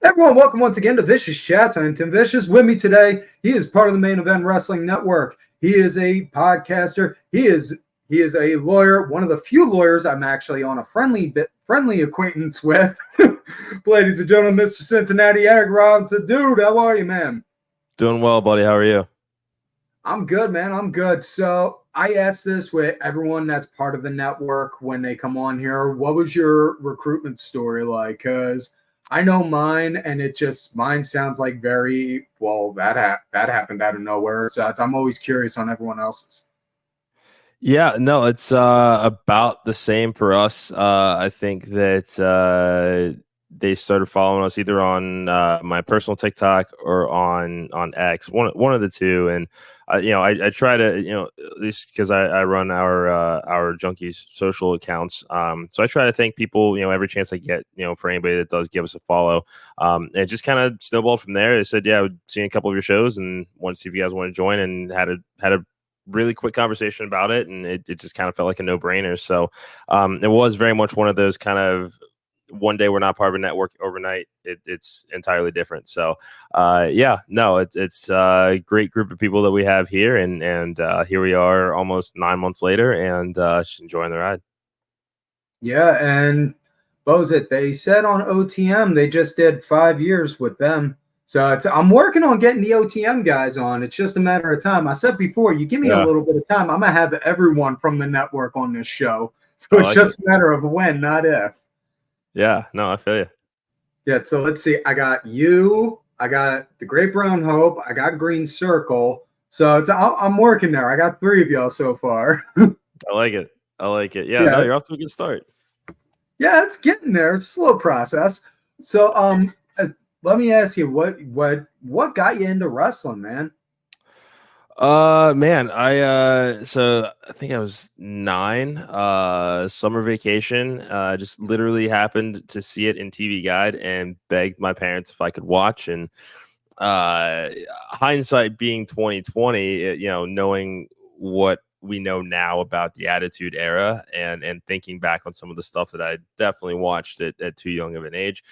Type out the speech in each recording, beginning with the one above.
Everyone, welcome once again to Vicious Chats. I'm Tim Vicious. With me today, he is part of the Main Event Wrestling Network. He is a podcaster. He is a lawyer. One of the few lawyers I'm actually on a friendly acquaintance with. Ladies and gentlemen, Mr. Cincinnati Eric Robinson. Dude, how are you, man? Doing well, buddy. How are you? I'm good, man. I'm good. So I asked this with everyone that's part of the network when they come on here. What was your recruitment story like? Because I know mine, and mine sounds like very well. That happened out of nowhere. So I'm always curious on everyone else's. Yeah, no, it's about the same for us. I think that they started following us either on my personal TikTok or on X, one of the two. And I try to at least because I run our junkies social accounts. So I try to thank people every chance I get for anybody that does give us a follow. And it just kind of snowballed from there. They said, yeah, I've seen a couple of your shows and want to see if you guys want to join, and had a really quick conversation about it, and it just kind of felt like a no-brainer. So it was very much one of those kind of one day we're not part of a network, overnight it's entirely different. So it's a great group of people that we have here, and here we are almost 9 months later, and just enjoying the ride. Yeah, and what was it? They said on OTM they just did 5 years with them. So I'm working on getting the OTM guys on. It's just a matter of time. I said before, you give me a Yeah, little bit of time, I'm gonna have everyone from the network on this show. So I it's like it. just a matter of when, not if. Yeah, no, I feel you. Yeah. So let's see. I got you. I got the Great Brown Hope. I got Green Circle. So I'm working there. I got three of y'all so far. I like it. I like it. Yeah, no, Yeah. you're off to a good start. Yeah, it's getting there. It's a slow process. So, let me ask you, what got you into wrestling, man? Man, I think I was 9, summer vacation, just literally happened to see it in TV Guide and begged my parents if I could watch. And uh hindsight being 2020, knowing what we know now about the Attitude Era, and thinking back on some of the stuff that I definitely watched at too young of an age,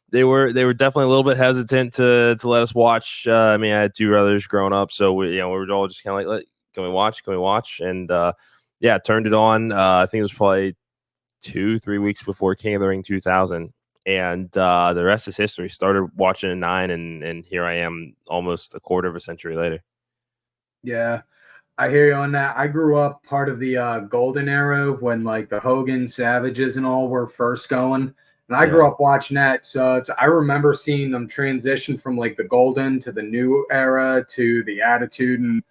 they were definitely a little bit hesitant to let us watch. I mean, I had two brothers growing up, so we were all just kind of like, can we watch? Can we watch? And yeah, turned it on. I think it was probably 2-3 weeks before King of the Ring 2000, and the rest is history. Started watching at 9, and here I am, almost a quarter of a century later. Yeah, I hear you on that. I grew up part of the golden era when like the Hogan Savages and all were first going. And I grew Yeah. up watching that. So I remember seeing them transition from like the golden to the new era to the attitude. And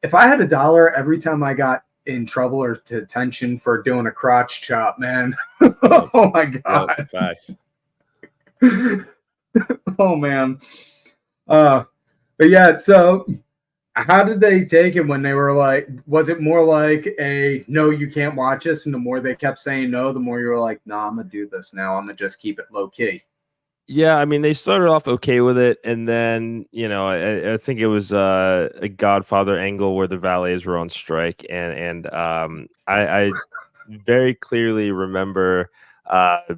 if I had a dollar every time I got in trouble or to detention for doing a crotch chop, man. Yep. Oh my Yep. God. Facts. Oh man. Uh but yeah, so how did they take it when they were like, was it more like a no, you can't watch this? And the more they kept saying no, the more you were like, nah, I'm gonna do this now. I'm gonna just keep it low key. Yeah, I mean, they started off okay with it, and then I think it was a Godfather angle where the valets were on strike, and I very clearly remember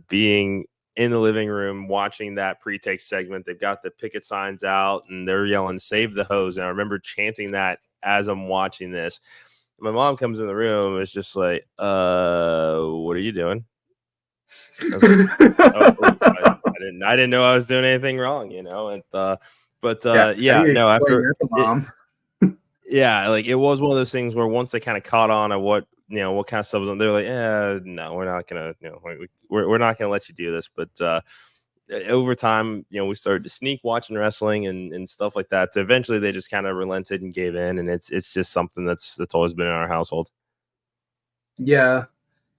being in the living room watching that pre-take segment. They've got the picket signs out, and they're yelling "Save the hose," and I remember chanting that as I'm watching this. My mom comes in the room, it's just like, what are you doing? I was like, I didn't know I was doing anything wrong, and but Yeah, how do yeah, you no, explain after that to it, mom? yeah, like it was one of those things where once they kind of caught on at what what kind of stuff was on, they're like, no, we're not gonna, we're not gonna let you do this. But over time, we started to sneak watching wrestling and stuff like that. So eventually, they just kind of relented and gave in, and it's just something that's always been in our household. Yeah.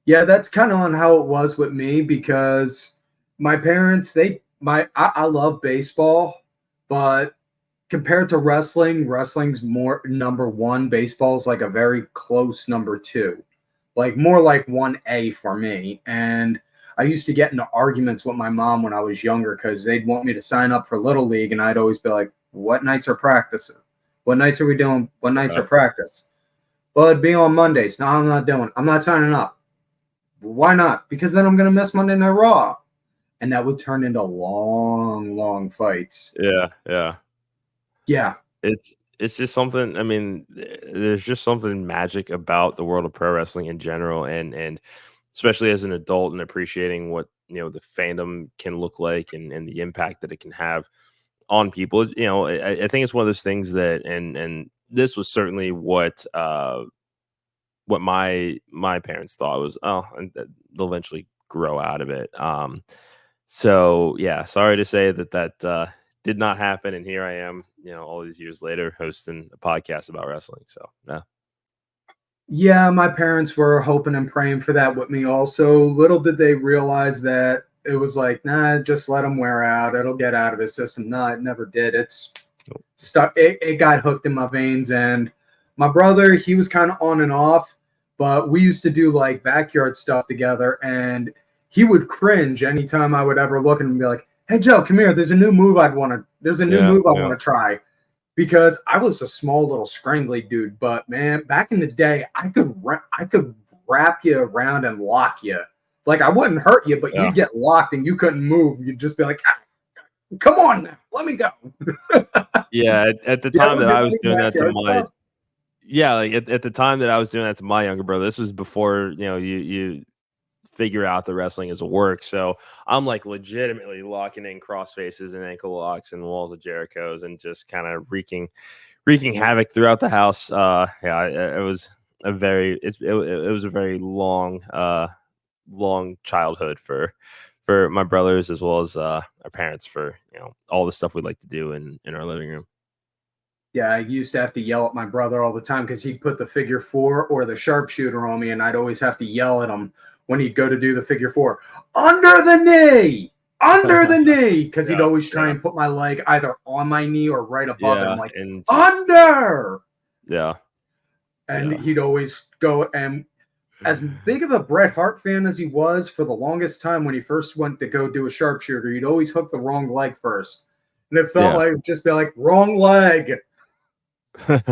Yeah, that's kind of on how it was with me because my parents, I love baseball, but compared to wrestling, wrestling's more number one. Baseball's like a very close number two, like more like 1A for me. And I used to get into arguments with my mom when I was younger because they'd want me to sign up for Little League. And I'd always be like, what nights are practicing? What nights are we doing? What nights are Right. practice? Well, it'd be on Mondays. No, I'm not doing it. I'm not signing up. Why not? Because then I'm going to miss Monday Night Raw. and that would turn into long, long fights. Yeah, yeah. Yeah, It's just something. I mean, there's just something magic about the world of pro wrestling in general, and especially as an adult and appreciating what the fandom can look like and the impact that it can have on people. Is I think it's one of those things that and this was certainly what my parents thought was, and that they'll eventually grow out of it. So yeah, sorry to say that did not happen, and here I am, all these years later, hosting a podcast about wrestling. So yeah, yeah, my parents were hoping and praying for that with me also. Little did they realize that it was like, nah, just let him wear out. It'll get out of his system. Nah, it never did. It's stuck. It got hooked in my veins. And my brother, he was kind of on and off, but we used to do like backyard stuff together. And he would cringe anytime I would ever look at him and be like, hey, Joe, come here. There's a new move I want to try, because I was a small little scrangly dude. But man, back in the day, I could wrap you around and lock you. Like I wouldn't hurt you, but yeah, you'd get locked and you couldn't move. You'd just be like, "Come on now, let me go." yeah. At the Yeah, time we're that I doing was doing that to backyard my stuff. yeah, like at the time that I was doing that to my younger brother, this was before you figure out the wrestling as a work. So I'm like legitimately locking in cross faces and ankle locks and walls of Jericho's and just kind of wreaking havoc throughout the house. Yeah, it was it was a very long childhood for my brothers as well as our parents for all the stuff we'd like to do in our living room. Yeah, I used to have to yell at my brother all the time because he'd put the figure four or the sharpshooter on me, and I'd always have to yell at him when he'd go to do the figure four, under the knee, because he'd Yeah, always try yeah, and put my leg either on my knee or right above it. I'm yeah, like, and just under. yeah, And yeah. he'd always go. And as big of a Bret Hart fan as he was, for the longest time when he first went to go do a sharpshooter, he'd always hook the wrong leg first. And it felt Yeah. like just be like, wrong leg, That's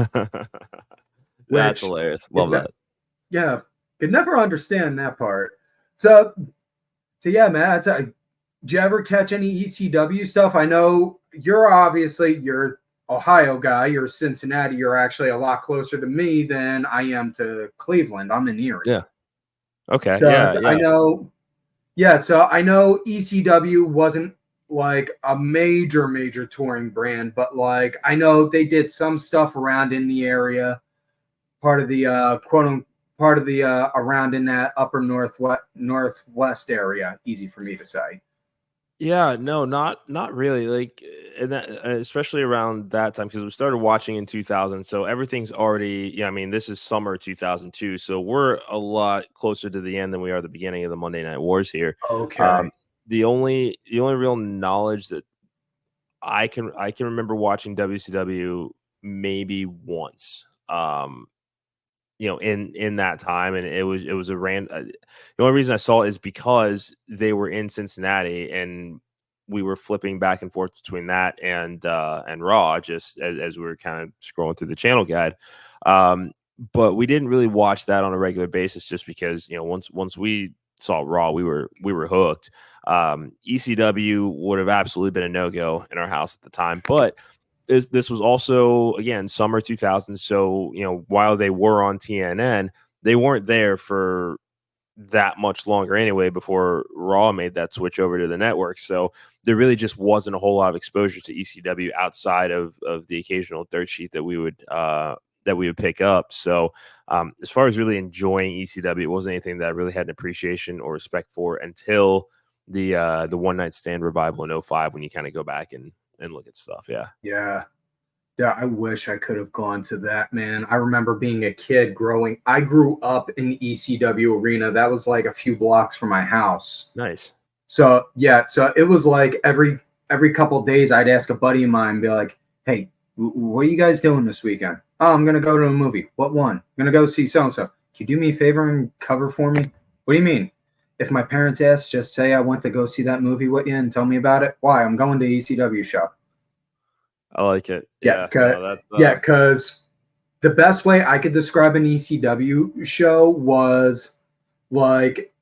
which, hilarious. it, Love that. yeah, could never understand that part. So, so yeah, Matt, did you ever catch any ECW stuff? I know you're Ohio guy, you're Cincinnati, you're actually a lot closer to me than I am to Cleveland. I'm in Erie. Yeah. Okay. So Yeah. I Yeah. know, yeah, so I know ECW wasn't like a major touring brand, but like I know they did some stuff around in the area, part of the part of the around in that upper northwest area. Easy for me to say. Yeah, no, not really. Like, and that, especially around that time because we started watching in 2000, so everything's already. Yeah, I mean, this is summer 2002, so we're a lot closer to the end than we are the beginning of the Monday Night Wars here. Okay. Um, the only real knowledge that I can remember watching WCW maybe once. In that time, and it was the only reason I saw it is because they were in Cincinnati, and we were flipping back and forth between that and Raw, just as we were kind of scrolling through the channel guide. But we didn't really watch that on a regular basis, just because once we saw Raw, we were hooked. ECW would have absolutely been a no-go in our house at the time, but this was also again summer 2000. So while they were on TNN, they weren't there for that much longer anyway before Raw made that switch over to the network. So there really just wasn't a whole lot of exposure to ECW outside of the occasional dirt sheet that we would pick up. So as far as really enjoying ECW, it wasn't anything that I really had an appreciation or respect for until the One Night Stand revival in '05, when you kind of go back and look at stuff. Yeah. Yeah. Yeah, I wish I could have gone to that, man. I remember being a kid growing. I grew up in the ECW arena. That was like a few blocks from my house. Nice. So yeah, so it was like every couple of days I'd ask a buddy of mine and be like, "Hey, what are you guys doing this weekend?" "Oh, I'm gonna go to a movie." "What one?" "I'm gonna go see so and so." "Can you do me a favor and cover for me?" "What do you mean?" "If my parents ask, just say I went to go see that movie with you and tell me about it." "Why?" "I'm going to ECW show." I like it. Yeah, Yeah, cause no, that's yeah, because the best way I could describe an ECW show was like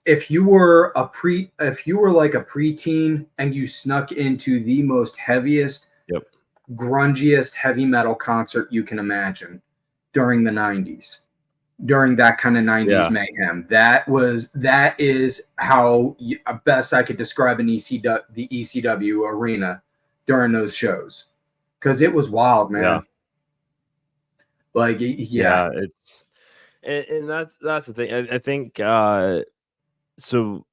if you were like a preteen and you snuck into the most heaviest, Yep. grungiest heavy metal concert you can imagine during the 90s, during that kind of 90s Yeah. mayhem, that is how best I could describe the ECW arena during those shows, because it was wild, Yeah. man. Like, yeah. Yeah. It's and that's the thing. I think so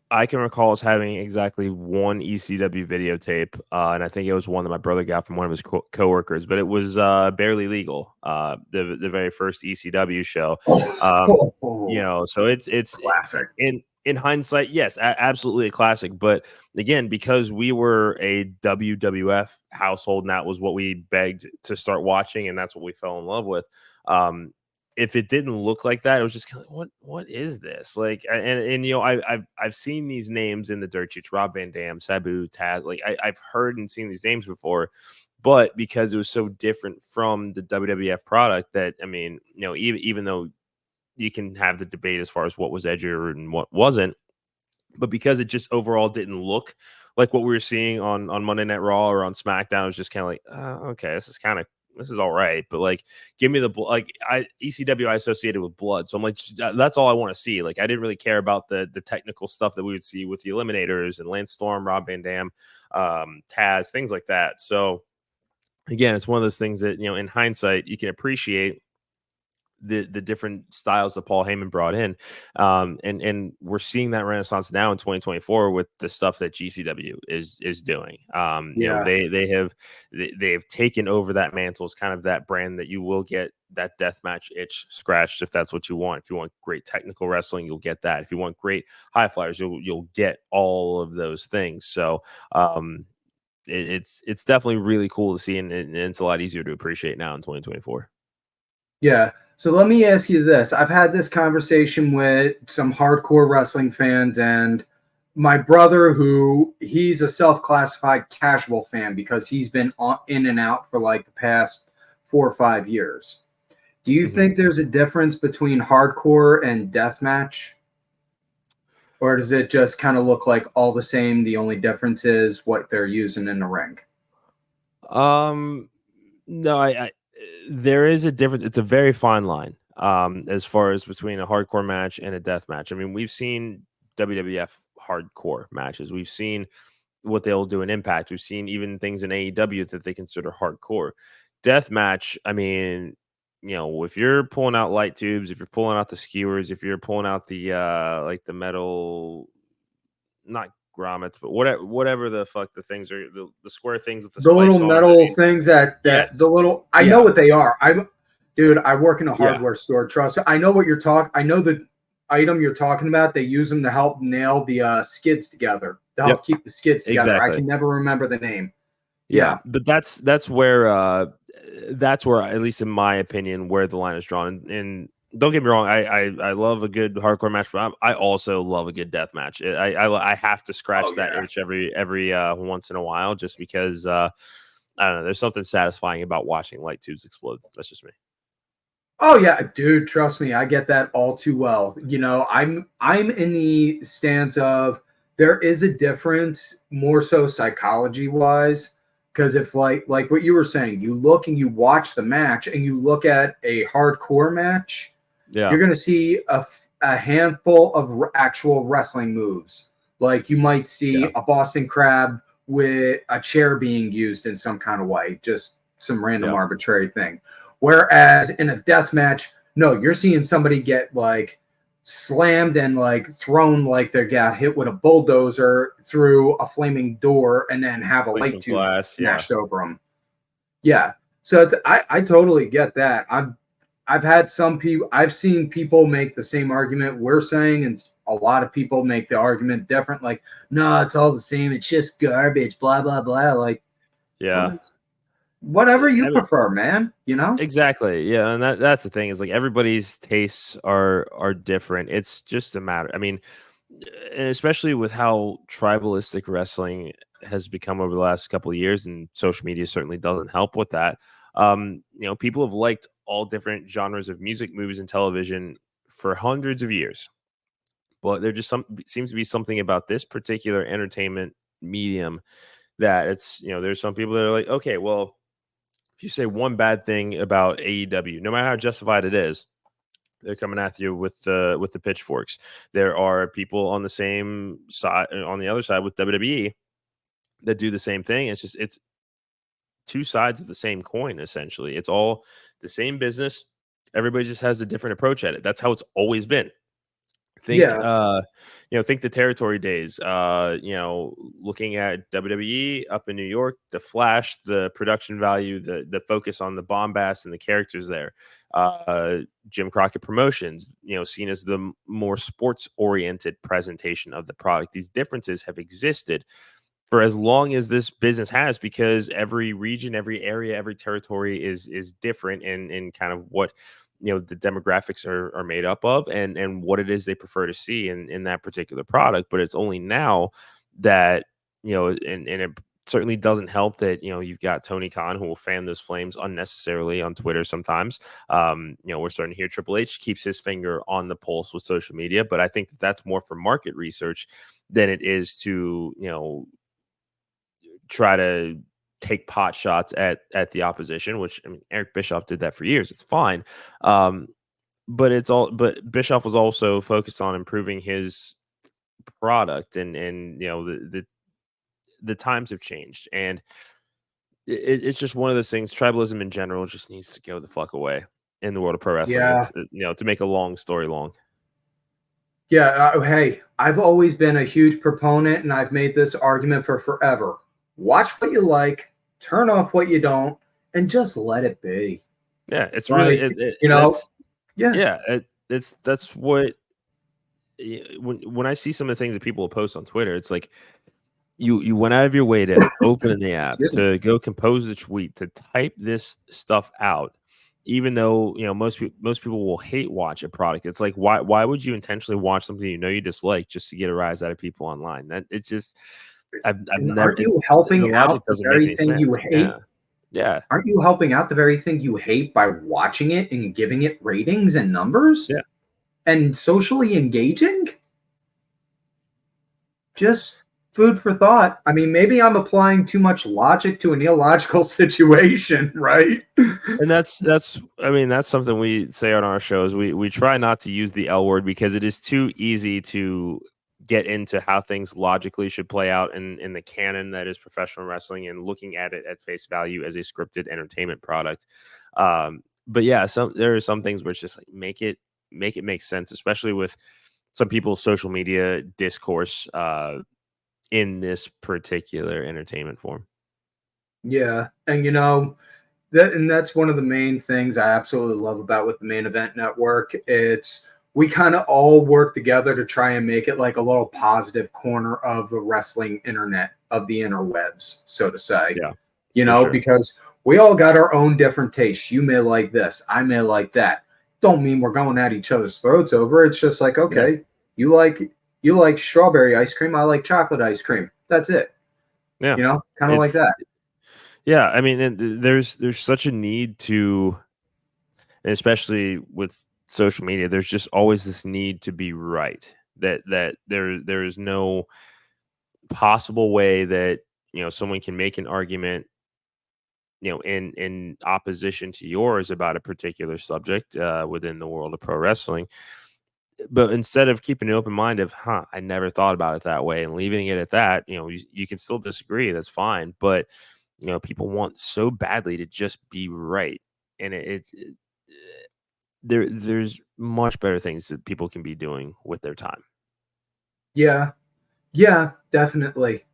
I can recall us having exactly one ECW videotape, and I think it was one that my brother got from one of his coworkers. But it was Barely Legal, the very first ECW show. You know, so it's Classic. in hindsight, yes, absolutely a classic. But again, because we were a WWF household, and that was what we begged to start watching, and that's what we fell in love with. Um, if it didn't look like that, it was just kind of like, what is this? Like, and you know, I've seen these names in the dirt sheets: Rob Van Dam, Sabu, Taz. Like, I've heard and seen these names before, but because it was so different from the WWF product, that I mean, you know, even though you can have the debate as far as what was edgier and what wasn't, but because it just overall didn't look like what we were seeing on Monday Night Raw or on SmackDown, it was just kind of like, okay, this is all right, but like, give me the like ECW I associated with blood, so I'm like, that's all I want to see. Like, I didn't really care about the technical stuff that we would see with the Eliminators and Lance Storm, Rob Van Dam, Taz, things like that. So again, it's one of those things that, you know, in hindsight, you can appreciate the different styles that Paul Heyman brought in, and we're seeing that renaissance now in 2024 with the stuff that GCW is doing. You know, Yeah. they've taken over that mantle as kind of that brand that you will get that death match itch scratched if that's what you want. If you want great technical wrestling, you'll get that. If you want great high flyers, you'll get all of those things. So it's definitely really cool to see, and it's a lot easier to appreciate now in 2024. Yeah. So let me ask you this. I've had this conversation with some hardcore wrestling fans, and my brother, who he's a self-classified casual fan because he's been in and out for like the past 4 or 5 years. Do you Mhm. think there's a difference between hardcore and deathmatch? Or does it just kind of look like all the same? The only difference is what they're using in the ring. Um, no, I there is a difference. It's a very fine line, as far as between a hardcore match and a death match. I mean, we've seen WWF hardcore matches. We've seen what they'll do in Impact. We've seen even things in AEW that they consider hardcore. Death match, I mean, you know, if you're pulling out light tubes, if you're pulling out the skewers, if you're pulling out the like the metal, not grommets, but whatever the fuck the things are, the square things with the The little spikes on them. I metal mean, things yes, the little, I know yeah, what they are. Dude, I work in a yeah, hardware store. Trust me. I know what you're talking. I know the item you're talking about. They use them to help nail the skids together, to yep, help keep the skids together. I exactly. can never remember the name. Yeah, Yeah. but that's where, at least in my opinion, where the line is drawn. And don't get me wrong, I love a good hardcore match, but I also love a good death match. I have to scratch Oh that yeah. itch every once in a while, just because I don't know. There's something satisfying about watching light tubes explode. That's just me. Oh yeah, dude, trust me, I get that all too well. You know, I'm in the stance of there is a difference more so psychology wise, because if like what you were saying, you look and you watch the match and you look at a hardcore match, Yeah, you're going to see a handful of actual wrestling moves. Like you might yeah, see a Boston Crab with a chair being used in some kind of way, just some random yeah. arbitrary thing. Whereas in a death match, no, you're seeing somebody get like slammed and like thrown like they got hit with a bulldozer through a flaming door and then have a Plates light of tube glass. Yeah, smashed over them. Yeah. So it's I totally get that. I've had some people, I've seen people make the same argument we're saying, and a lot of people make the argument different. Like, no, it's all the same. It's just garbage, blah, blah, blah. Like, yeah. well, whatever you I mean, prefer, man, you know? exactly. Yeah, and that's the thing is like everybody's tastes are different. It's just a matter. I mean, and especially with how tribalistic wrestling has become over the last couple of years, and social media certainly doesn't help with that. You know, people have liked all different genres of music, movies, and television for hundreds of years. But there just seems to be something about this particular entertainment medium that it's, there's some people that are like, okay, well, if you say one bad thing about AEW, no matter how justified it is, they're coming at you with the pitchforks. There are people on the same side, on the other side with WWE, that do the same thing. It's two sides of the same coin. Essentially, it's all the same business. Everybody just has a different approach at it. That's how it's always been. Think, Yeah. think the territory days. Looking at WWE up in New York, the flash, the production value, the focus on the bombast and the characters there. Jim Crockett Promotions, seen as the more sports oriented presentation of the product. These differences have existed for as long as this business has, because every region, every area, every territory is different in kind of what the demographics are made up of, and what it is they prefer to see in that particular product. But it's only now that and it certainly doesn't help that you've got Tony Khan, who will fan those flames unnecessarily on Twitter sometimes. We're starting to hear Triple H keeps his finger on the pulse with social media, but I think that's more for market research than it is to try to take pot shots at the opposition, which, I mean, Eric Bischoff did that for years. It's fine. But Bischoff was also focused on improving his product, and the times have changed, and it's just one of those things. Tribalism in general just needs to go the fuck away in the world of pro wrestling. Yeah. It's to make a long story long. Yeah. Hey, I've always been a huge proponent, and I've made this argument for forever. Watch what you like, turn off what you don't, and just let it be. Yeah, it's really that's what, when I see some of the things that people post on Twitter, it's like you went out of your way to open the app, to go compose a tweet, to type this stuff out, even though most people will hate watch a product. It's like, why would you intentionally watch something you dislike just to get a rise out of people online? That it's just I've never. Aren't you helping out the very thing you hate? Yeah. Aren't you helping out the very thing you hate by watching it and giving it ratings and numbers? Yeah. And socially engaging? Just food for thought. I mean, maybe I'm applying too much logic to an illogical situation, right? And that's something we say on our shows. We try not to use the L word, because it is too easy to get into how things logically should play out in the canon that is professional wrestling, and looking at it at face value as a scripted entertainment product. But yeah, there are some things where it's just like, make it make sense, especially with some people's social media discourse in this particular entertainment form. Yeah. And that's one of the main things I absolutely love about with the Main Event Network. It's, we kind of all work together to try and make it like a little positive corner of the wrestling internet, of the interwebs, so to say. Yeah. Because we all got our own different tastes. You may like this, I may like that. Don't mean we're going at each other's throats over. It's just like, okay, yeah. You like strawberry ice cream, I like chocolate ice cream. That's it. Yeah. Kind of like that. Yeah, I mean, there's such a need to, and especially with social media, there's just always this need to be right. That there is no possible way that someone can make an argument in opposition to yours about a particular subject within the world of pro wrestling. But instead of keeping an open mind of, I never thought about it that way, and leaving it at that, you can still disagree. That's fine. But people want so badly to just be right, and there's much better things that people can be doing with their time. Yeah, definitely.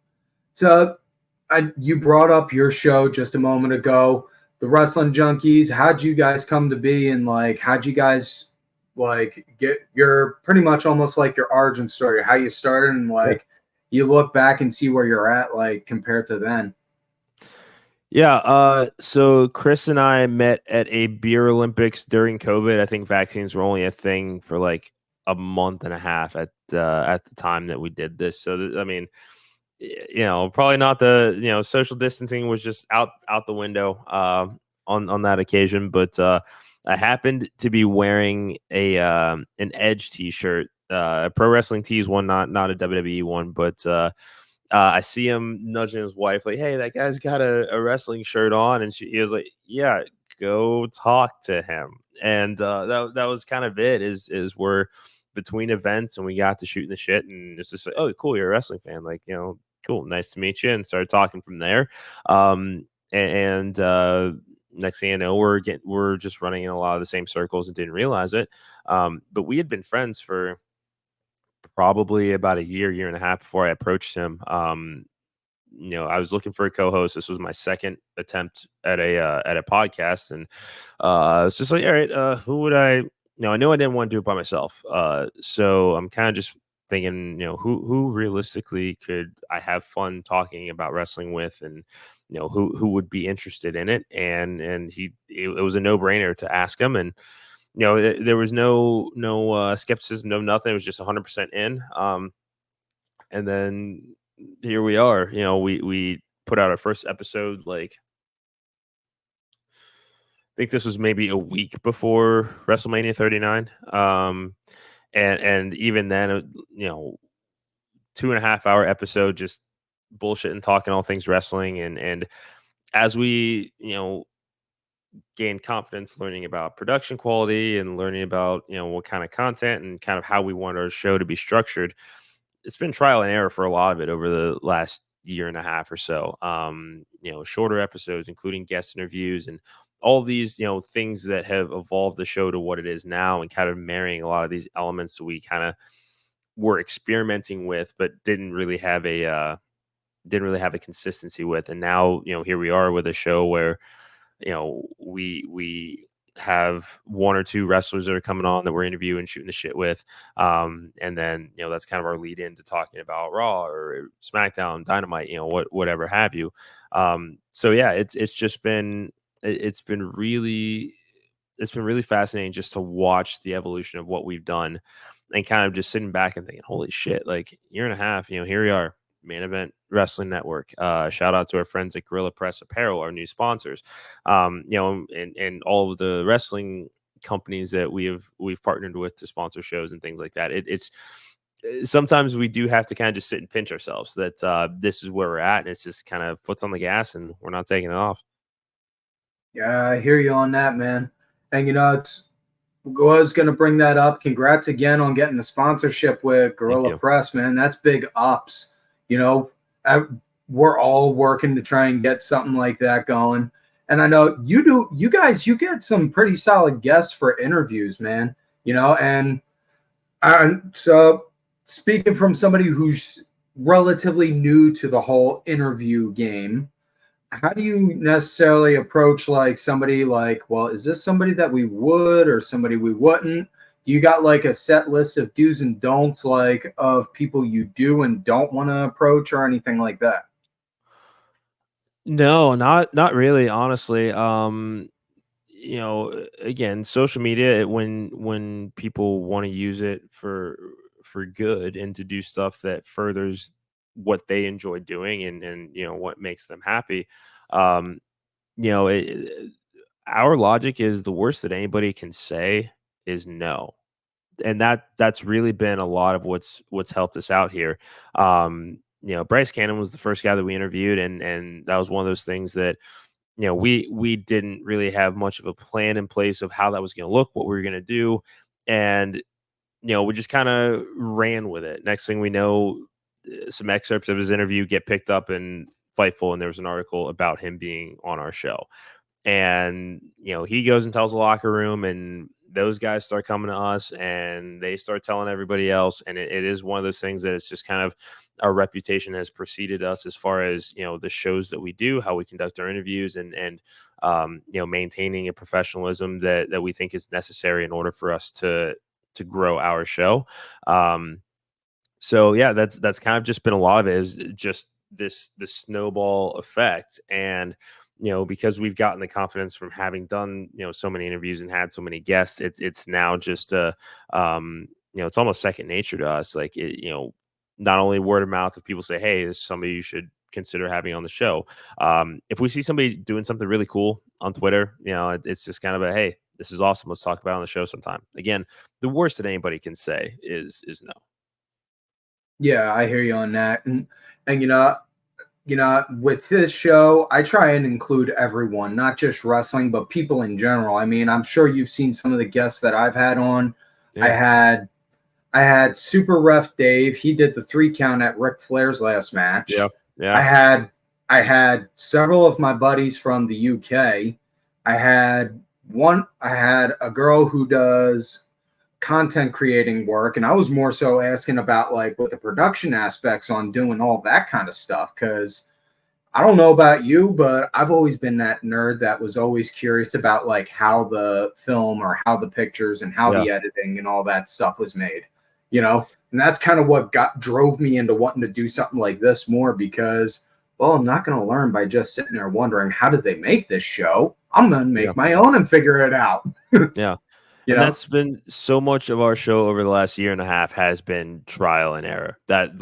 So, you brought up your show just a moment ago, the Wrestling Junkies. How'd you guys come to be, and like, how'd you guys get your, pretty much almost like your origin story, how you started, and like you look back and see where you're at, like compared to then? Yeah, so Chris and I met at a beer Olympics during COVID. I think vaccines were only a thing for like a month and a half at the time that we did this. So I mean, probably not the social distancing was just out the window on that occasion. But I happened to be wearing an Edge T-shirt Pro Wrestling Tees one, not a WWE one, but I see him nudging his wife, like, "Hey, that guy's got a wrestling shirt on," and he was like, "Yeah, go talk to him." And that was kind of it. Is we're between events and we got to shooting the shit, and it's just like, "Oh, cool, you're a wrestling fan, like, cool, nice to meet you," and started talking from there. And next thing I know, we're just running in a lot of the same circles and didn't realize it. But we had been friends for probably about a year and a half before I approached him. I was looking for a co-host. This was my second attempt at a podcast, and I was just like, all right, who would I? I knew I didn't want to do it by myself. So I'm kind of just thinking, who realistically could I have fun talking about wrestling with, and who would be interested in it, and it was a no brainer to ask him, and there was no skepticism, no nothing. It was just 100% in. And then here we are. We put out our first episode, like, I think this was maybe a week before WrestleMania 39. And even then, 2.5 hour episode, just bullshit and talking all things wrestling. And as we, gain confidence learning about production quality and learning about what kind of content and kind of how we want our show to be structured, it's been trial and error for a lot of it over the last year and a half or so. Shorter episodes, including guest interviews and all these things that have evolved the show to what it is now, and kind of marrying a lot of these elements that we kind of were experimenting with but didn't really have a consistency with. And now here we are with a show where we have one or two wrestlers that are coming on that we're interviewing, shooting the shit with. And then, that's kind of our lead into talking about Raw or SmackDown, Dynamite, whatever have you. So yeah, it's just been, it's been really fascinating just to watch the evolution of what we've done, and kind of just sitting back and thinking, holy shit, like, year and a half, here we are, Main Event Wrestling Network. Shout out to our friends at Gorilla Press Apparel, our new sponsors. And all of the wrestling companies that we've partnered with to sponsor shows and things like that. It's sometimes we do have to kind of just sit and pinch ourselves that this is where we're at, and it's just kind of foot's on the gas, and we're not taking it off. Yeah, I hear you on that, man. And it's was going to bring that up. Congrats again on getting the sponsorship with Gorilla Press, man. That's big ups. We're all working to try and get something like that going. And I know you get some pretty solid guests for interviews, man. And so speaking from somebody who's relatively new to the whole interview game, how do you necessarily approach like somebody like, well, is this somebody that we would or somebody we wouldn't? You got like a set list of do's and don'ts, like of people you do and don't want to approach or anything like that? No, not really, honestly. Again, social media, when people want to use it for good and to do stuff that furthers what they enjoy doing, and what makes them happy. um our logic is the worst that anybody can say is no, and that's really been a lot of what's helped us out here. Bryce Cannon was the first guy that we interviewed, and that was one of those things that we didn't really have much of a plan in place of how that was going to look, what we were going to do, and we just kind of ran with it. Next thing we know, some excerpts of his interview get picked up in Fightful, and there was an article about him being on our show. And he goes and tells the locker room, and those guys start coming to us, and they start telling everybody else. And it is one of those things that it's just kind of, our reputation has preceded us as far as the shows that we do, how we conduct our interviews, and maintaining a professionalism that we think is necessary in order for us to grow our show. So yeah, that's kind of just been a lot of it, is just this snowball effect. And because we've gotten the confidence from having done so many interviews and had so many guests, it's now just it's almost second nature to us. Like not only word of mouth, if people say, hey, this is somebody you should consider having on the show. If we see somebody doing something really cool on Twitter, it's just kind of a, hey, this is awesome. Let's talk about it on the show sometime. Again, the worst that anybody can say is no. Yeah, I hear you on that. And with this show, I try and include everyone, not just wrestling, but people in general. I mean, I'm sure you've seen some of the guests that I've had on. Yeah. I had Super Ref Dave. He did the 3 count at Ric Flair's last match. Yeah. Yeah. I had several of my buddies from the UK. I had a girl who does content creating work, and I was more so asking about like what the production aspects on doing all that kind of stuff, because I don't know about you, but I've always been that nerd that was always curious about like how the film or how the pictures and how the editing and all that stuff was made, and that's kind of what drove me into wanting to do something like this more, because, well, I'm not going to learn by just sitting there wondering how did they make this show. I'm going to make my own and figure it out. Yeah. And that's been so much of our show over the last year and a half has been trial and error. That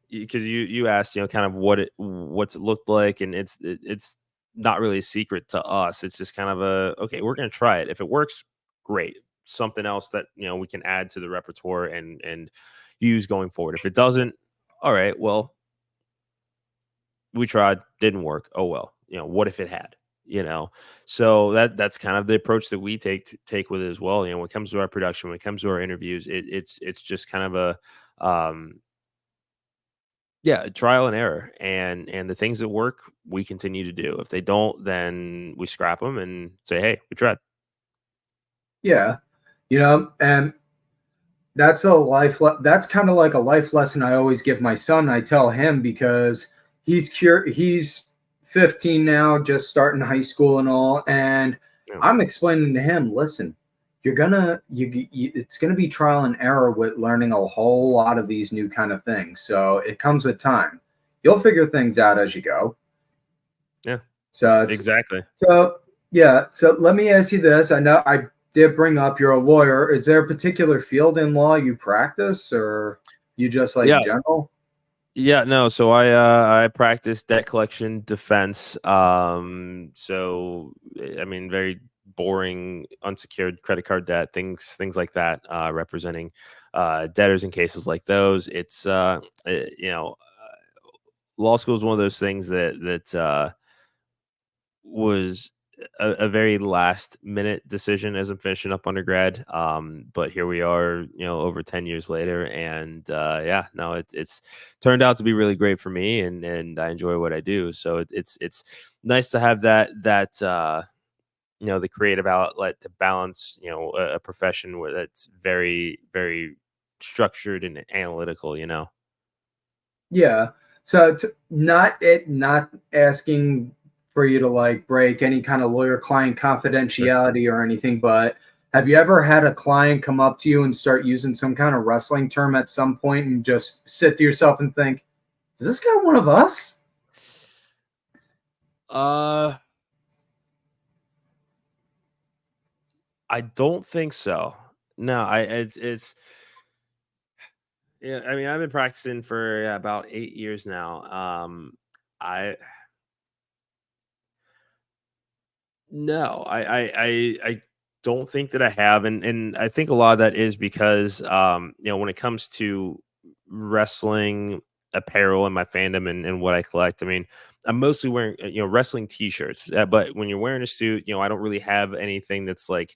because you asked, kind of what's it looked like, and it's not really a secret to us. It's just kind of okay, we're going to try it. If it works, great. Something else that we can add to the repertoire and use going forward. If it doesn't, all right, well, we tried, didn't work. Oh well, what if it had? So that's kind of the approach that we take with it as well. When it comes to our production, when it comes to our interviews, it's just kind of a trial and error, and the things that work we continue to do. If they don't, then we scrap them and say, hey, we tried. Yeah, and that's that's kind of like a life lesson I always give my son. I tell him, because he's 15 now, just starting high school and all, and I'm explaining to him, listen, it's gonna be trial and error with learning a whole lot of these new kind of things. So it comes with time. You'll figure things out as you go. Yeah. So exactly. So let me ask you this. I know I did bring up you're a lawyer. Is there a particular field in law you practice, or you just like general? Yeah, no. So I practice debt collection defense. So I mean, very boring, unsecured credit card debt, things like that. Representing debtors in cases like those. It's law school is one of those things that was a very last minute decision as I'm finishing up undergrad. But here we are, over 10 years later, and it's turned out to be really great for me, and I enjoy what I do. So it's nice to have that the creative outlet to balance, a profession where that's very, very structured and analytical, Yeah. So not asking for you to like break any kind of lawyer client confidentiality or anything, but have you ever had a client come up to you and start using some kind of wrestling term at some point and just sit to yourself and think, is this guy one of us? I don't think so. No, it's yeah. I mean, I've been practicing for about 8 years now. I don't think that I have, and I think a lot of that is because when it comes to wrestling apparel and my fandom and what I collect, I mean, I'm mostly wearing wrestling t-shirts, but when you're wearing a suit, I don't really have anything that's like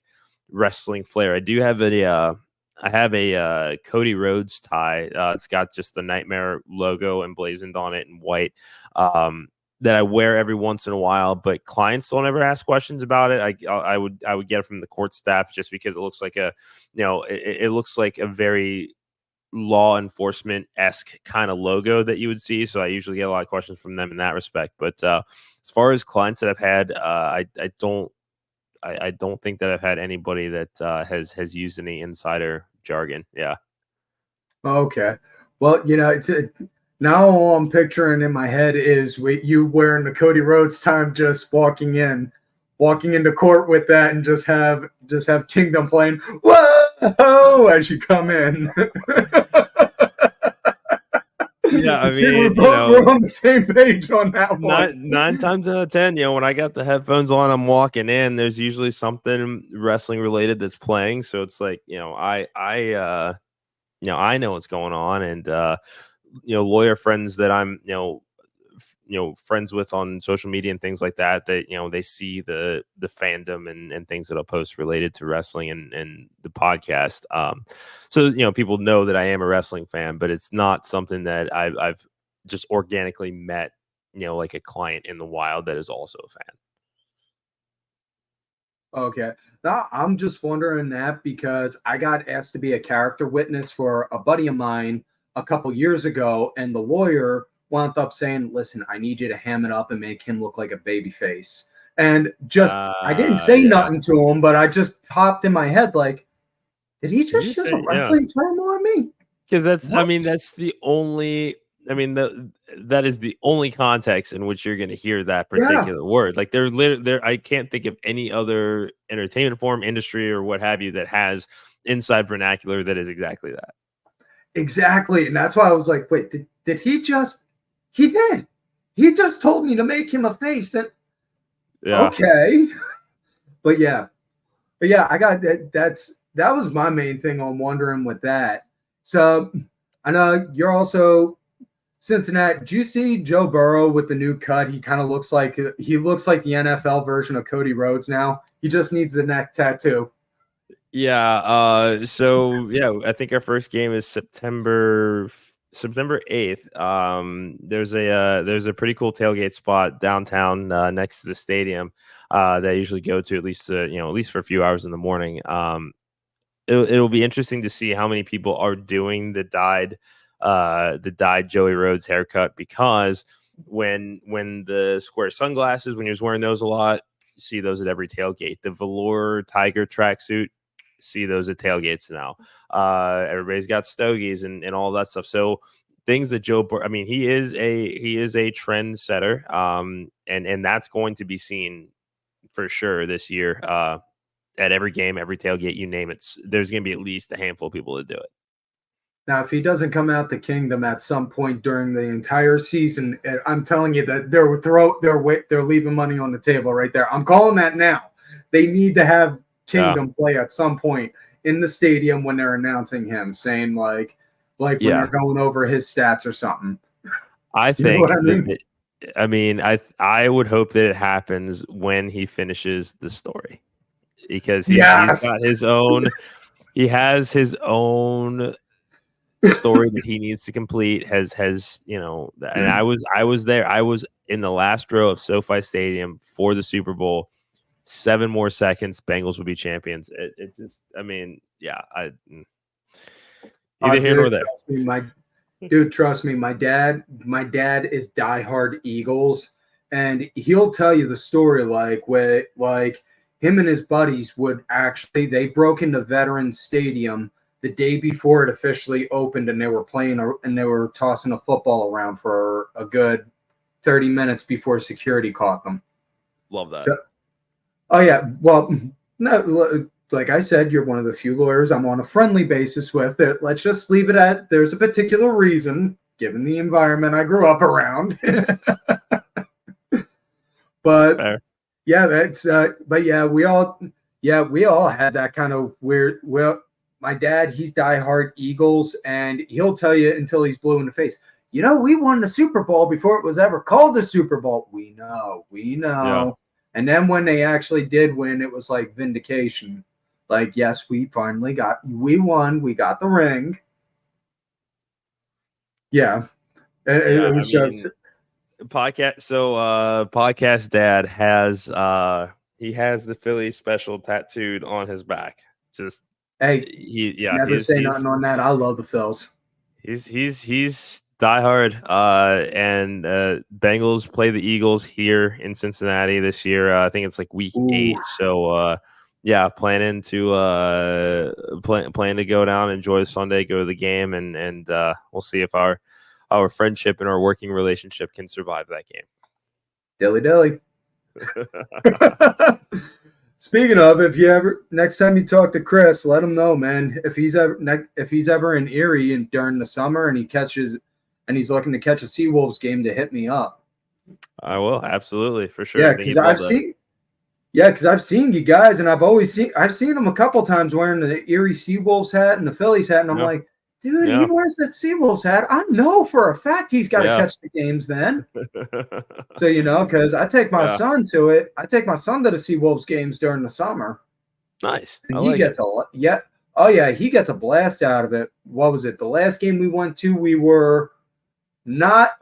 wrestling flair. I do have I have a Cody Rhodes tie. It's got just the Nightmare logo emblazoned on it in white. That I wear every once in a while, but clients don't ever ask questions about it. I would get it from the court staff just because it looks like it looks like a very law enforcement-esque kind of logo that you would see. So I usually get a lot of questions from them in that respect. But as far as clients that I've had, I don't think that I've had anybody that has used any insider jargon. Yeah. Okay. Well, now all I'm picturing in my head is you wearing the Cody Rhodes time, just walking into court with that, and just have Kingdom playing "Whoa" as you come in. Yeah, I See, we're mean, both we're on the same page on that one. nine times out of 10, when I got the headphones on, I'm walking in. There's usually something wrestling related that's playing, so it's like I know what's going on, and lawyer friends that I'm friends with on social media and things like that they see the fandom and things that I'll post related to wrestling and the podcast. So people know that I am a wrestling fan, but it's not something that I've just organically met like a client in the wild that is also a fan. Okay. Now, I'm just wondering that because I got asked to be a character witness for a buddy of mine a couple years ago, and the lawyer wound up saying, "Listen, I need you to ham it up and make him look like a baby face." And just I didn't say Yeah. nothing to him, but I just popped in my head like, did he Did you just use a say yeah? wrestling term on me? Because What? that's the only. I mean, that is the only context in which you're going to hear that Yeah, particular word. Like there, I can't think of any other entertainment form, industry, or what have you that has inside vernacular that is exactly that. exactly. And that's why I was like, wait, did he just he did. He just told me to make him a face and Yeah, okay. But yeah, I got that. That was my main thing on wondering with that. So I know you're also Cincinnati. Do you see Joe Burrow with the new cut? He looks like the NFL version of Cody Rhodes now. He just needs the neck tattoo. yeah. So yeah, I think our first game is September 8th. There's a pretty cool tailgate spot downtown next to the stadium that I usually go to at least for a few hours in the morning. It'll be interesting to see how many people are doing the dyed Joey Rhodes haircut, because when the square sunglasses, when he was wearing those a lot, you see those at every tailgate. The velour tiger tracksuit, see those at tailgates now. Everybody's got stogies and all that stuff. So things that I mean, he is a trend setter, and that's going to be seen for sure this year. At every game, every tailgate, you name it, there's going to be at least a handful of people to do it. Now, if he doesn't come out the kingdom at some point during the entire season, I'm telling you that they're leaving money on the table right there. I'm calling that now. They need to have Yeah, Kingdom play at some point in the stadium when they're announcing him, saying like when yeah. they're going over his stats or something. I You know think what I that. mean? I mean, I would hope that it happens when he finishes the story, because he's Yes. got his own. He has his own story that he needs to complete. And I was there. I was in the last row of SoFi Stadium for the Super Bowl. 7 more seconds, Bengals would be champions. It just, I mean, yeah, neither here nor Dude, there. trust me, my dad is diehard Eagles, and he'll tell you the story like him and his buddies they broke into Veterans Stadium the day before it officially opened, and they were and they were tossing a football around for a good 30 minutes before security caught them. Love that. So, oh yeah, well, no, like I said, you're one of the few lawyers I'm on a friendly basis with. Let's just leave it at there's a particular reason, given the environment I grew up around. But Fair. yeah, but we all had that kind of weird. Well, my dad, he's diehard Eagles, and he'll tell you until he's blue in the face. We won the Super Bowl before it was ever called the Super Bowl. We know. Yeah. And then when they actually did win, it was like vindication. Like, yes, we won, we got the ring. Yeah. It Yeah, I was just mean, podcast dad he has the Philly special tattooed on his back. Just hey, he yeah never say nothing on that. I love the Phils. he's diehard. And Bengals play the Eagles here in Cincinnati this year. I think it's like week Ooh. 8. So yeah, planning to plan to go down, enjoy Sunday, go to the game, and we'll see if our friendship and our working relationship can survive that game. Dilly dilly. Speaking of, if you ever next time you talk to Chris, let him know, man. If he's ever in Erie and during the summer and he catches and he's looking to catch a Seawolves game to hit me up. I will, absolutely, for sure. Yeah, I think because you'd love that. I've seen you guys, and I've seen him a couple times wearing the Erie Seawolves hat and the Phillies hat, and I'm Yeah. like, dude, he Yeah. wears that Seawolves hat. I know for a fact he's got to Yeah. catch the games then. So because I take my Yeah. son to it. I take my son to the Seawolves games during the summer, Nice. I and like it. he gets a blast out of it. What was it? The last game we went to, we were not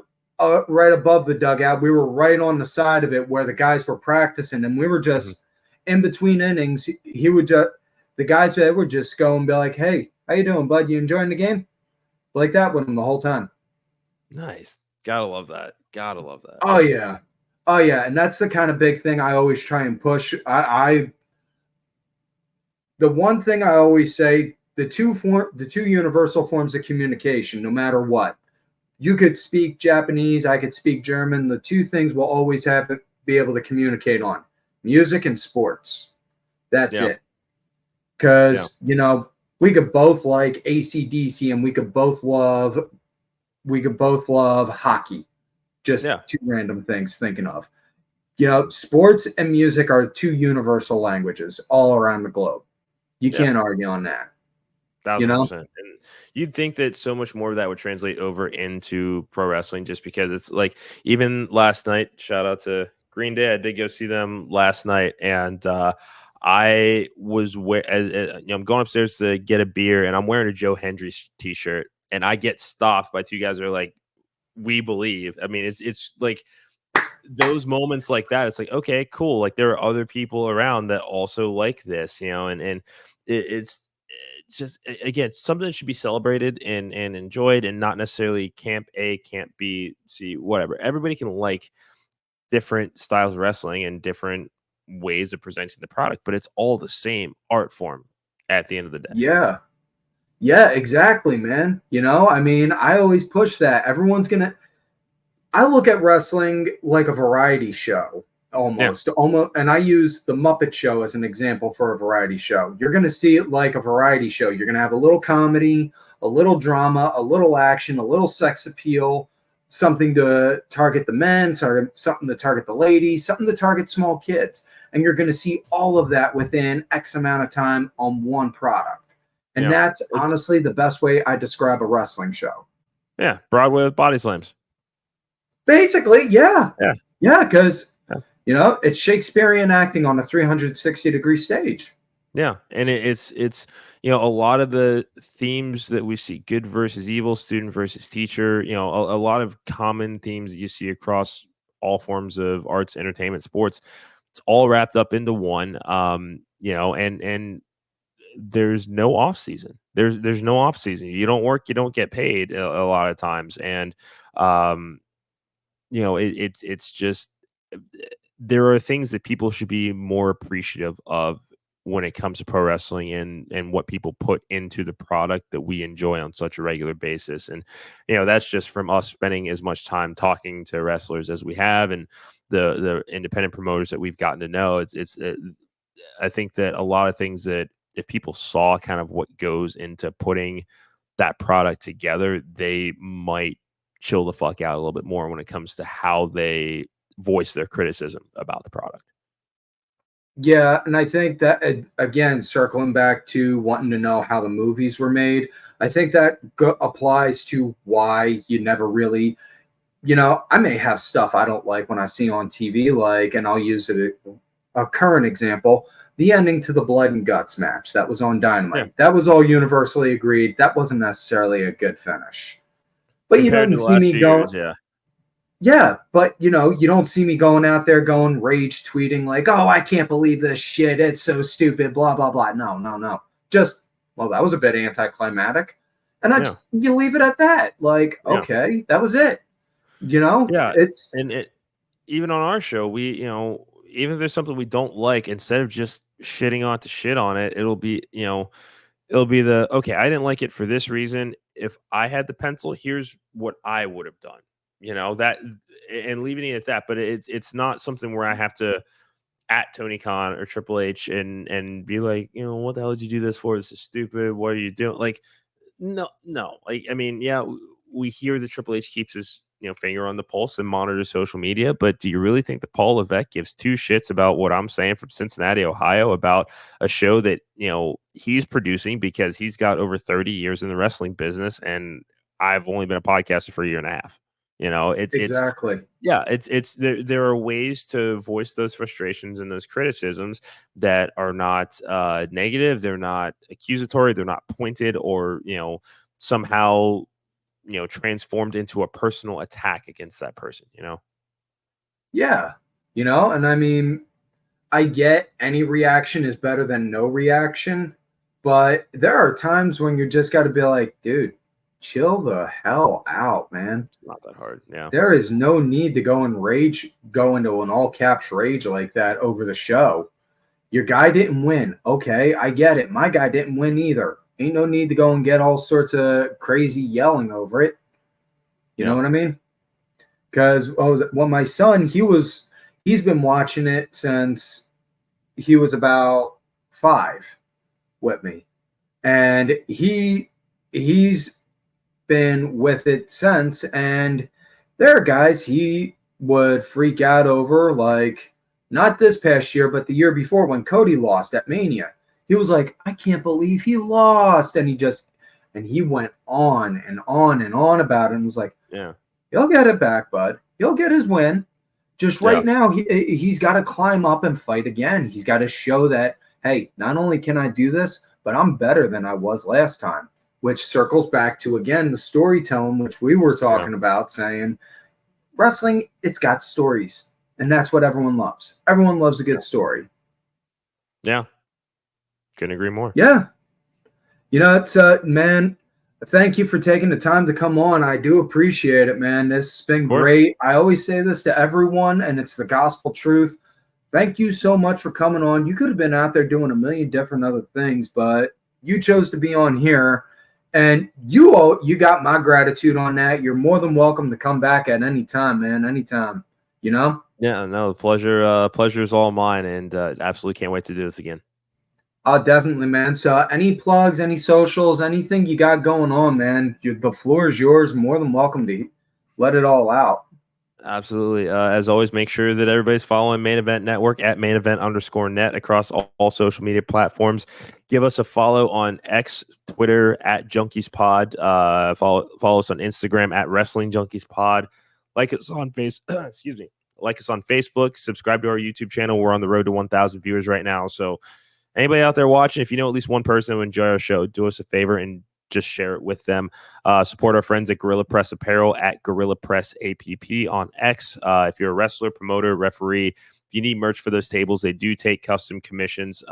right above the dugout. We were right on the side of it where the guys were practicing, and we were just in between innings. He would just the guys that would just go and be like, "Hey, how you doing, bud? You enjoying the game?" Like that with him the whole time. Nice. Gotta love that. Gotta love that. Oh yeah, and that's the kind of big thing I always try and push. The one thing I always say, the two universal forms of communication, no matter what. You could speak Japanese, I could speak German. The two things we'll always have to be able to communicate on: music and sports. That's Yeah. it. Because, we could both like AC/DC, and we could both love hockey. Just two random things thinking of. Sports and music are two universal languages all around the globe. You can't argue on that. 1,000%. And you'd think that so much more of that would translate over into pro wrestling, just because it's like, even last night, shout out to Green Day. I did go see them last night, and I was I'm going upstairs to get a beer, and I'm wearing a Joe Hendry t-shirt, and I get stopped by two guys that are like, "We believe." I mean, it's like those moments like that. It's like, okay, cool. Like, there are other people around that also like this, and it's just, again, something that should be celebrated and enjoyed, and not necessarily camp A, camp B, C, whatever. Everybody can like different styles of wrestling and different ways of presenting the product, but it's all the same art form at the end of the day. Yeah, exactly, man. I mean, I always push that. I look at wrestling like a variety show almost, and I use the Muppet Show as an example for a variety show. You're going to see it like a variety show. You're going to have a little comedy, a little drama, a little action, a little sex appeal, something to target the men, something to target the ladies, something to target small kids. And you're going to see all of that within X amount of time on one product. And that's honestly the best way I describe a wrestling show. Yeah, Broadway with body slams. Basically, yeah, because it's Shakespearean acting on a 360-degree stage. Yeah, and it's a lot of the themes that we see, good versus evil, student versus teacher, a lot of common themes that you see across all forms of arts, entertainment, sports. It's all wrapped up into one. And there's no off season. There's no off season. You don't work, you don't get paid a lot of times, and it's just, there are things that people should be more appreciative of when it comes to pro wrestling, and what people put into the product that we enjoy on such a regular basis. And that's just from us spending as much time talking to wrestlers as we have, and the independent promoters that we've gotten to know. I think that a lot of things, that if people saw kind of what goes into putting that product together, they might chill the fuck out a little bit more when it comes to how they voice their criticism about the product. Yeah, and I think that, again, circling back to wanting to know how the movies were made, I think that applies to why you never really, I may have stuff I don't like when I see on TV, and I'll use a current example, the ending to the Blood and Guts match that was on Dynamite. Yeah. That was all universally agreed. That wasn't necessarily a good finish. But you Compared to don't the see last me few going. years, Yeah, but you don't see me going out there going rage tweeting like, "Oh, I can't believe this shit. It's so stupid, blah blah blah." No. Just, well, that was a bit anticlimactic. And you leave it at that. Like, okay, that was it. It's even on our show, we, even if there's something we don't like, instead of just shitting on to shit on it, it'll be, the, okay, I didn't like it for this reason. If I had the pencil, here's what I would have done. That, and leaving it at that. But it's not something where I have to at Tony Khan or Triple H and be like, what the hell did you do this for? This is stupid. What are you doing? Like, no. Like, I mean, we hear that Triple H keeps his finger on the pulse and monitors social media, but do you really think that Paul Levesque gives two shits about what I'm saying from Cincinnati, Ohio, about a show that he's producing because he's got over 30 years in the wrestling business, and I've only been a podcaster for a year and a half. Exactly. It's there are ways to voice those frustrations and those criticisms that are not negative, they're not accusatory, they're not pointed, or somehow transformed into a personal attack against that person. Yeah. And I mean, I get any reaction is better than no reaction, but there are times when you just got to be like, dude, chill the hell out, man. It's not that hard. Yeah. There is no need to go into an all caps rage like that over the show. Your guy didn't win. Okay, I get it. My guy didn't win either. Ain't no need to go and get all sorts of crazy yelling over it. You know what I mean? Because my son, he's been watching it since he was about 5 with me, and he's been with it since. And there are guys he would freak out over, like not this past year, but the year before when Cody lost at Mania. He was like, I can't believe he lost, and he went on and on and on about it, and was like, yeah, he'll get it back, bud. He'll get his win. Just right now, he's got to climb up and fight again. He's got to show that, hey, not only can I do this, but I'm better than I was last time, which circles back to, again, the storytelling, which we were talking about, saying wrestling, it's got stories, and that's what everyone loves. Everyone loves a good story. Yeah. Couldn't agree more. Yeah. It's, man, thank you for taking the time to come on. I do appreciate it, man. This has been great. I always say this to everyone, and it's the gospel truth. Thank you so much for coming on. You could have been out there doing a million different other things, but you chose to be on here, and you got my gratitude on that. You're more than welcome to come back at any time, man. Anytime, Yeah, no, the pleasure is all mine, and absolutely can't wait to do this again. Oh, definitely, man. So any plugs, any socials, anything you got going on, man, the floor is yours. More than welcome to let it all out. Absolutely. As always, make sure that everybody's following Main Event Network at @mainevent_net across all social media platforms. Give us a follow on X, Twitter at JunkiesPod. Follow us on Instagram at Wrestling Junkies Pod. Like us on excuse me. Like us on Facebook. Subscribe to our YouTube channel. We're on the road to 1,000 viewers right now. So anybody out there watching, if you know at least one person who enjoy our show, do us a favor and just share it with them. Support our friends at Gorilla Press Apparel at Gorilla Press APP on X. If you're a wrestler, promoter, referee, if you need merch for those tables, they do take custom commissions.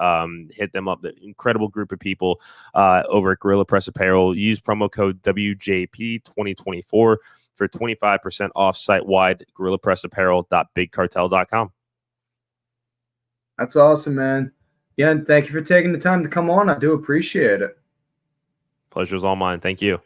Hit them up. The incredible group of people over at Gorilla Press Apparel. Use promo code WJP2024 for 25% off site-wide. GorillaPressApparel.BigCartel.com. That's awesome, man. Yeah, and thank you for taking the time to come on. I do appreciate it. Pleasure's all mine. Thank you.